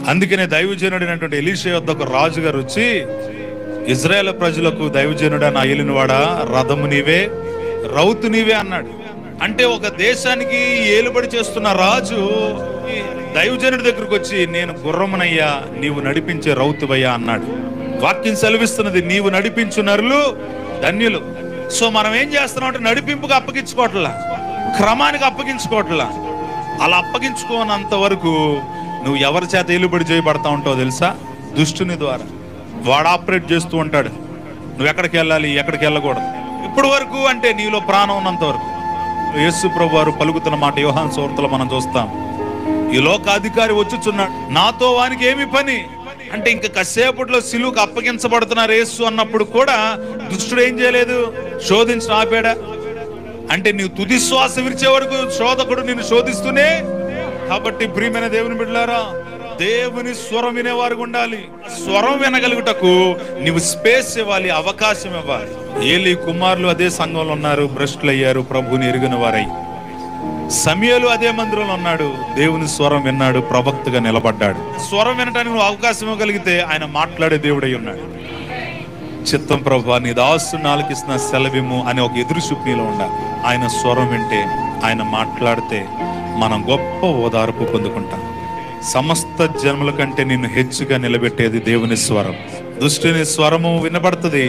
అందుకనే దైవజనుడైనటువంటి ఎలీషా యొద్దకు రాజుగారు వచ్చి, ఇజ్రాయేల్ ప్రజలకు దైవజనుడా, నా ఏలినవాడా, రథము నీవే, రౌతు నీవే అన్నాడు. అంటే ఒక దేశానికి ఏలుబడి చేస్తున్న రాజు దైవజనుడి దగ్గరకు వచ్చి, నేను గుర్రమునయ్యా, నీవు నడిపించే రౌతువయ్యా అన్నాడు. వాక్యం సెలవిస్తున్నది, నీవు నడిపించు నరులు ధన్యులు. సో మనం ఏం చేస్తున్నాం అంటే నడిపింపుగా అప్పగించుకోవట్లా, క్రమానికి అప్పగించుకోవట్లా. అలా అప్పగించుకోనంత వరకు నువ్వు ఎవరి చేత ఏలుబడి చేయబడతా ఉంటావు తెలుసా? దుష్టుని ద్వారా. వాడు ఆపరేట్ చేస్తూ ఉంటాడు, నువ్వు ఎక్కడికి వెళ్ళాలి, ఎక్కడికి వెళ్ళకూడదు. ఇప్పటి వరకు అంటే నీలో ప్రాణం ఉన్నంత వరకు. యేసు ప్రభు వారు పలుకుతున్న మాట యోహాను సువార్తలో మనం చూస్తాం. ఈ లోకాధికారి వచ్చుచున్నాడు, నాతో వానికి ఏమి పని అంటే, ఇంకా కాసేపట్లో సిలువకు అప్పగించబడుతున్నారు యేసు అన్నప్పుడు కూడా దుష్టుడు ఏం చేయలేదు, శోధించిన ఆపాడా? అంటే నీవు తుది శ్వాస విరిచే వరకు శోధకుడు నిన్ను శోధిస్తూనే. కాబట్టి ప్రియమైన దేవుని బిడ్డలారా, దేవుని స్వరం వినేవారు ఉండాలి. స్వరం వినగలుగుటకు నీవు స్పేస్ ఇవ్వాలి, అవకాశం ఇవ్వాలి. ఏలీ కుమారులు అదే సంఘంలో ఉన్నారు, భ్రష్టులు అయ్యారు, ప్రభువుని ఎరిగిన వారై. సమూయేలు అదే మందిరంలో ఉన్నాడు, దేవుని స్వరం విన్నాడు, ప్రవక్తగా నిలబడ్డాడు. స్వరం వినటానికి నువ్వు అవకాశం ఇవ్వగలిగితే ఆయన మాట్లాడే దేవుడై ఉన్నాడు. చిత్తం ప్రభువా, నీ దాసుని ఆలకిస్తున్న సెలవిమ్ము అనే ఒక ఎదురు చూపు నీలో ఉండాలి. ఆయన స్వరం వింటే, ఆయన మాట్లాడితే మనం గొప్ప ఓదార్పు పొందుకుంటాం. సమస్త జన్మల కంటే నిన్ను హెచ్చుగా నిలబెట్టేది దేవుని స్వరం. దుష్టుని స్వరము వినబడుతుంది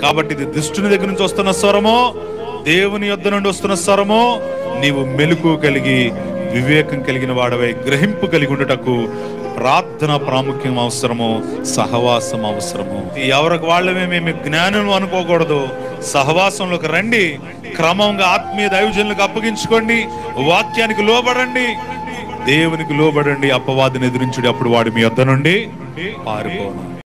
కాబట్టి ఇది దుష్టుని దగ్గర నుంచి వస్తున్న స్వరమో, దేవుని యొద్ద నుండి వస్తున్న స్వరమో, నీవు మెలకు కలిగి వివేకం కలిగిన వాడవై గ్రహింపు కలిగి ఉండుటకు ప్రార్థన ప్రాముఖ్యం అవసరము, సహవాసం అవసరము. ఎవరికి వాళ్ళమే మేము జ్ఞానం అనుకోకూడదు. సహవాసంలోకి రండి, క్రమంగా ఆత్మీయ దైవజనులకు అప్పగించుకోండి, వాక్యానికి లోబడండి, దేవునికి లోబడండి. అపవాదిని ఎదిరించుడి, అప్పుడు వాడు మీ యొద్ద నుండి పారిపోను.